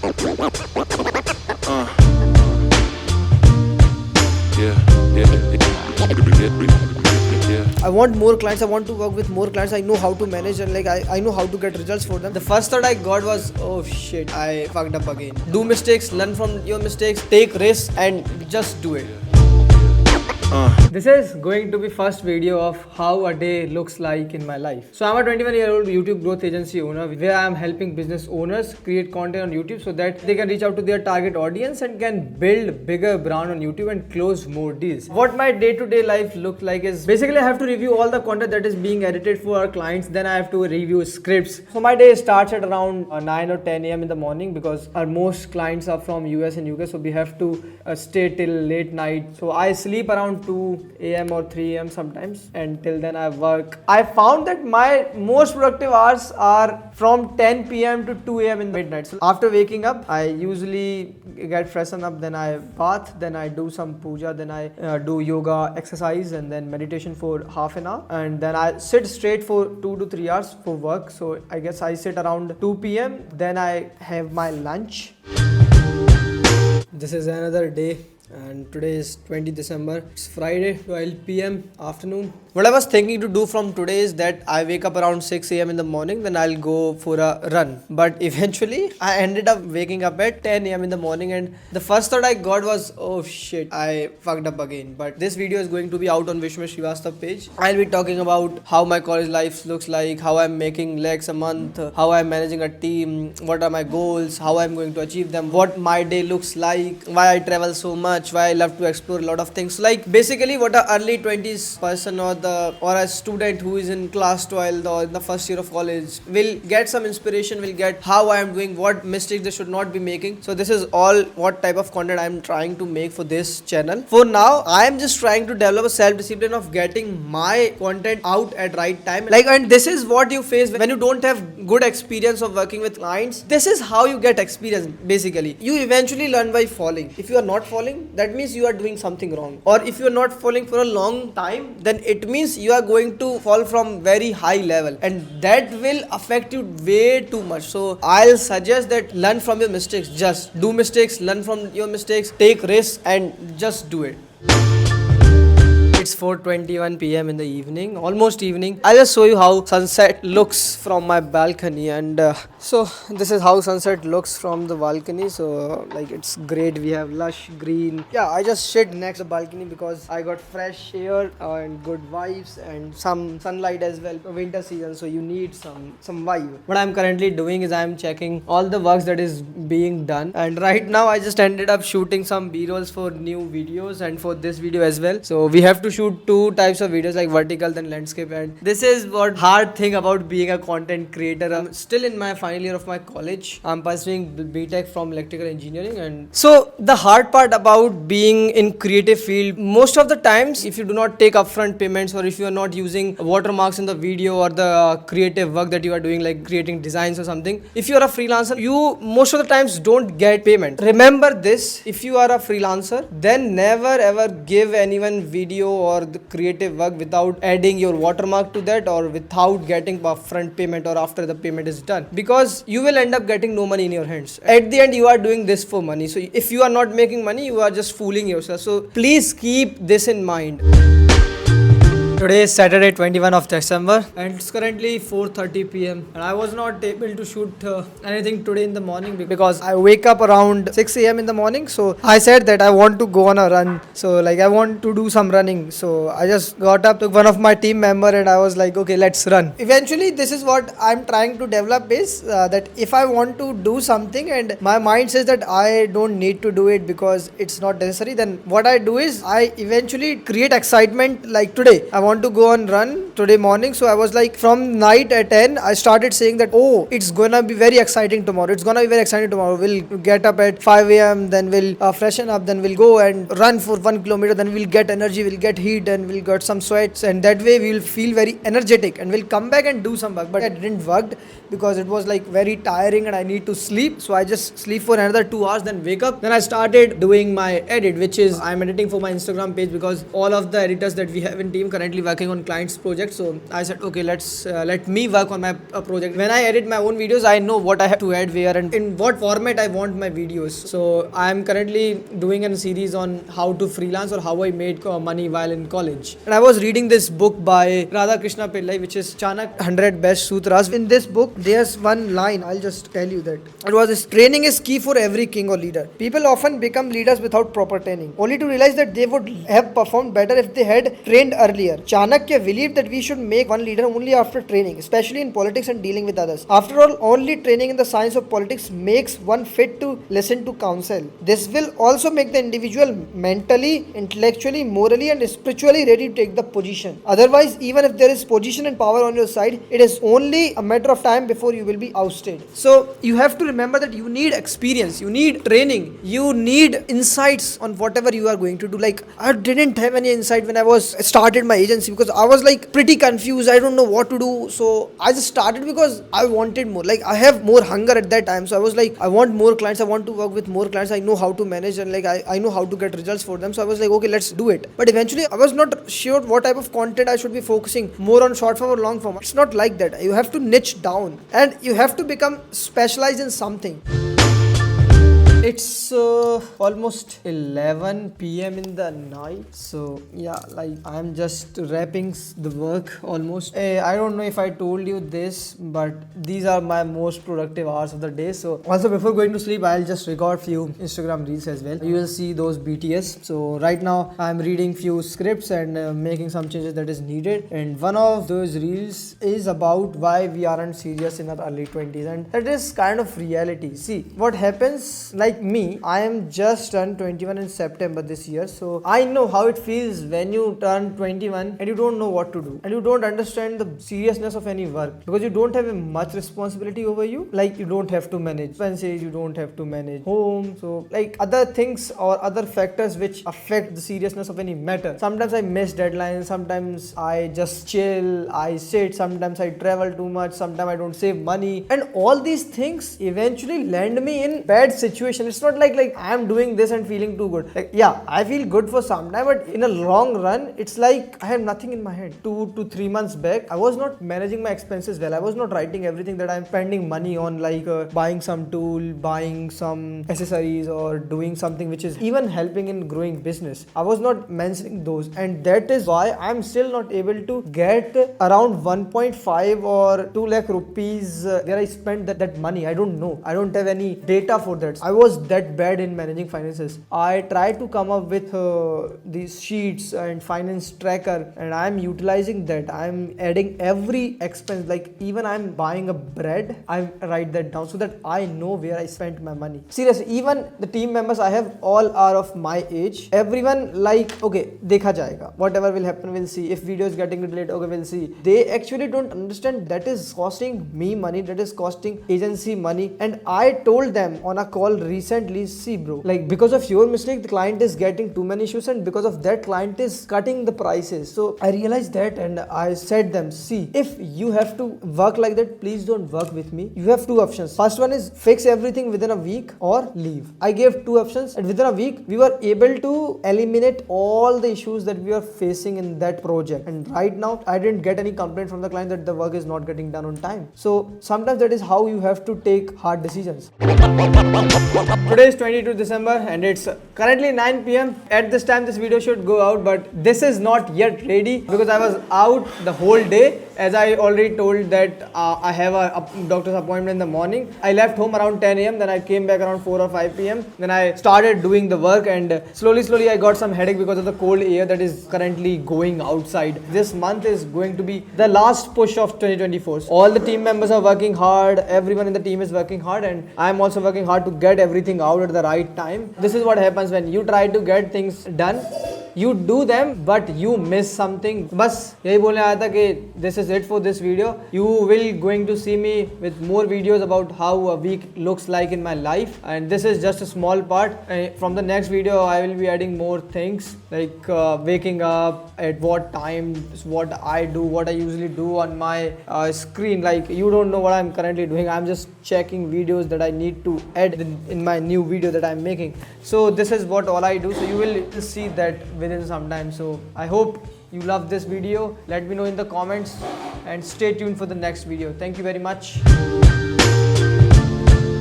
Uh, yeah, yeah. I want more clients. I want to work with more clients. I know how to manage and I know how to get results for them. The first thought I got was, oh shit, I fucked up again. Do mistakes, learn from your mistakes, take risks and just do it. This is going to be first video of how a day looks like in my life. So I'm a 21-year-old YouTube growth agency owner where I'm helping business owners create content on YouTube so that they can reach out to their target audience and can build bigger brand on YouTube and close more deals. What my day-to-day life look like is basically I have to review all the content that is being edited for our clients. Then I have to review scripts. So my day starts at around 9 or 10 a.m. in the morning because our most clients are from US and UK. So we have to stay till late night. So I sleep around 2 a.m. or 3 a.m. sometimes, and till then I work. I found that my most productive hours are from 10 p.m. to 2 a.m. in the midnight. So after waking up, I usually get freshen up, then I bath, then I do some puja, then I do yoga exercise and then meditation for half an hour, and then I sit straight for 2 to 3 hours for work. So I guess I sit around 2 p.m. Then I have my lunch. This is another day and today is 20 December. It's Friday, 12 p.m. afternoon. What I was thinking to do from today is that I wake up around 6 a.m. in the morning, then I'll go for a run. But eventually I ended up waking up at 10 a.m. in the morning, and the first thought I got was, oh shit, I fucked up again. But this video is going to be out on Vishmesh Srivastav page. I'll be talking about how my college life looks like, how I'm making lakhs a month, how I'm managing a team, what are my goals, how I'm going to achieve them, what my day looks like, why I travel so much, why I love to explore a lot of things. Like basically what a early 20s person or a student who is in class 12 or in the first year of college will get some inspiration, will get how I am doing, what mistakes they should not be making. So this is all what type of content I am trying to make for this channel. For now, I am just trying to develop a self-discipline of getting my content out at right time. And this is what you face when you don't have good experience of working with clients. This is how you get experience. Basically, you eventually learn by falling. If you are not falling, that means you are doing something wrong. Or if you are not falling for a long time, then it means you are going to fall from very high level, and that will affect you way too much. So I'll suggest that learn from your mistakes. Just do mistakes, learn from your mistakes, take risks and just do it. It's 4:21 p.m. in the evening, almost evening. I'll just show you how sunset looks from my balcony, and so this is how sunset looks from the balcony. So it's great. We have lush green. Yeah, I just sit next to the balcony because I got fresh air and good vibes and some sunlight as well. Winter season, so you need some vibe. What I'm currently doing is I'm checking all the works that is being done, and right now I just ended up shooting some B-rolls for new videos and for this video as well. So we have to shoot two types of videos, like vertical then landscape, and this is what hard thing about being a content creator. I'm still in my final year of my college. I'm pursuing BTech from electrical engineering, and so the hard part about being in creative field, most of the times if you do not take upfront payments or if you are not using watermarks in the video or the creative work that you are doing, like creating designs or something, if you are a freelancer, you most of the times don't get payment. Remember this: if you are a freelancer, then never ever give anyone video or the creative work without adding your watermark to that or without getting upfront payment or after the payment is done, because you will end up getting no money in your hands. At the end, you are doing this for money. So if you are not making money, you are just fooling yourself. So please keep this in mind. Today is Saturday, 21 of December, and it's currently 4:30 p.m. and I was not able to shoot anything today in the morning because I wake up around 6 a.m. in the morning. So I said that I want to go on a run. So I want to do some running. So I just got up, took one of my team member, and I was like, okay, let's run. Eventually, this is what I'm trying to develop is that if I want to do something and my mind says that I don't need to do it because it's not necessary, then what I do is I eventually create excitement. Like today, I want to go on run today morning. So I was like, from night at 10, I started saying that, oh, it's gonna be very exciting tomorrow. It's gonna be very exciting tomorrow. We'll get up at 5 a.m. Then we'll freshen up. Then we'll go and run for 1 kilometer. Then we'll get energy. We'll get heat and we'll get some sweats. And that way we'll feel very energetic and we'll come back and do some work. But it didn't work because it was like very tiring and I need to sleep. So I just sleep for another 2 hours, then wake up. Then I started doing my edit, which is I'm editing for my Instagram page because all of the editors that we have in team currently currently working on clients' projects. So I said, okay, let me work on my project. When I edit my own videos, I know what I have to add where and in what format I want my videos. So I am currently doing a series on how to freelance or how I made money while in college. And I was reading this book by Radha Krishna Pillai, which is Chanak 100 Best Sutras. In this book, there's one line. I'll just tell you that. It was this: training is key for every king or leader. People often become leaders without proper training, only to realize that they would have performed better if they had trained earlier. Chanakya believed that we should make one leader only after training, especially in politics and dealing with others. After all, only training in the science of politics makes one fit to listen to counsel. This will also make the individual mentally, intellectually, morally, and spiritually ready to take the position. Otherwise, even if there is position and power on your side, it is only a matter of time before you will be ousted. So you have to remember that you need experience, you need training, you need insights on whatever you are going to do. Like, I didn't have any insight when I was started my agency because I was like pretty confused. I don't know what to do. So I just started because I wanted more. Like, I have more hunger at that time. So I was like, I want more clients. I want to work with more clients. I know how to manage and like I know how to get results for them. So I was like, okay, let's do it. But eventually I was not sure what type of content I should be focusing more on, short form or long form. It's not like that. You have to niche down and you have to become specialized in something. It's almost 11 p.m. in the night. So yeah, like I'm just wrapping the work almost. I don't know if I told you this, but these are my most productive hours of the day. So also before going to sleep, I'll just record few Instagram reels as well. You will see those BTS. So right now I'm reading few scripts and making some changes that is needed. And one of those reels is about why we aren't serious in our early 20s, and that is kind of reality. See what happens. Like me, I am just turned 21 in September this year, so I know how it feels when you turn 21 and you don't know what to do and you don't understand the seriousness of any work because you don't have much responsibility over you. Like, you don't have to manage expenses, you don't have to manage home, so like other things or other factors which affect the seriousness of any matter. Sometimes I miss deadlines, sometimes I just chill, I sit, sometimes I travel too much, sometimes I don't save money, and all these things eventually land me in bad situations. It's not like I am doing this and feeling too good. Like, yeah, I feel good for some time, but in a long run, it's like I have nothing in my head. 2 to 3 months back, I was not managing my expenses well. I was not writing everything that I'm spending money on, like buying some tool, buying some accessories, or doing something which is even helping in growing business. I was not mentioning those, and that is why I'm still not able to get around 1.5 or 2 lakh rupees where I spent that money. I don't know. I don't have any data for that. I was that bad in managing finances. I tried to come up with these sheets and finance tracker, and I'm utilizing that. I'm adding every expense. Like, even I'm buying a bread, I write that down so that I know where I spent my money. Seriously, even the team members I have all are of my age. Everyone like, okay, dekha jayega. Whatever will happen, we'll see. If video is getting delayed, okay, we'll see. They actually don't understand that is costing me money, that is costing agency money. And I told them on a call recently, see bro, like because of your mistake, the client is getting too many issues, and because of that, client is cutting the prices. So I realized that, and I said them, see, if you have to work like that, please don't work with me. You have two options. First one is fix everything within a week or leave. I gave two options, and within a week, we were able to eliminate all the issues that we are facing in that project. And right now, I didn't get any complaint from the client that the work is not getting done on time. So sometimes that is how you have to take hard decisions. Today is 22 December and it's currently 9 p.m. At this time this video should go out, but this is not yet ready because I was out the whole day. As I already told that I have a doctor's appointment in the morning. I left home around 10 a.m. Then I came back around 4 or 5 p.m. Then I started doing the work, and slowly I got some headache because of the cold air that is currently going outside. This month is going to be the last push of 2024. All the team members are working hard. Everyone in the team is working hard, and I am also working hard to get everything out at the right time. This is what happens when you try to get things done. You do them, but you miss something. बस यही बोलने आया था कि this is it for this video. You will going to see me with more videos about how a week looks like in my life, and this is just a small part. From the next video, I will be adding more things like waking up at what time, what I do, what I usually do on my screen. Like, you don't know what I'm currently doing. I'm just checking videos that I need to add in my new video that I'm making. So this is what all I do. So you will see that with within some time. So I hope you love this video. Let me know in the comments and stay tuned for the next video. Thank you very much.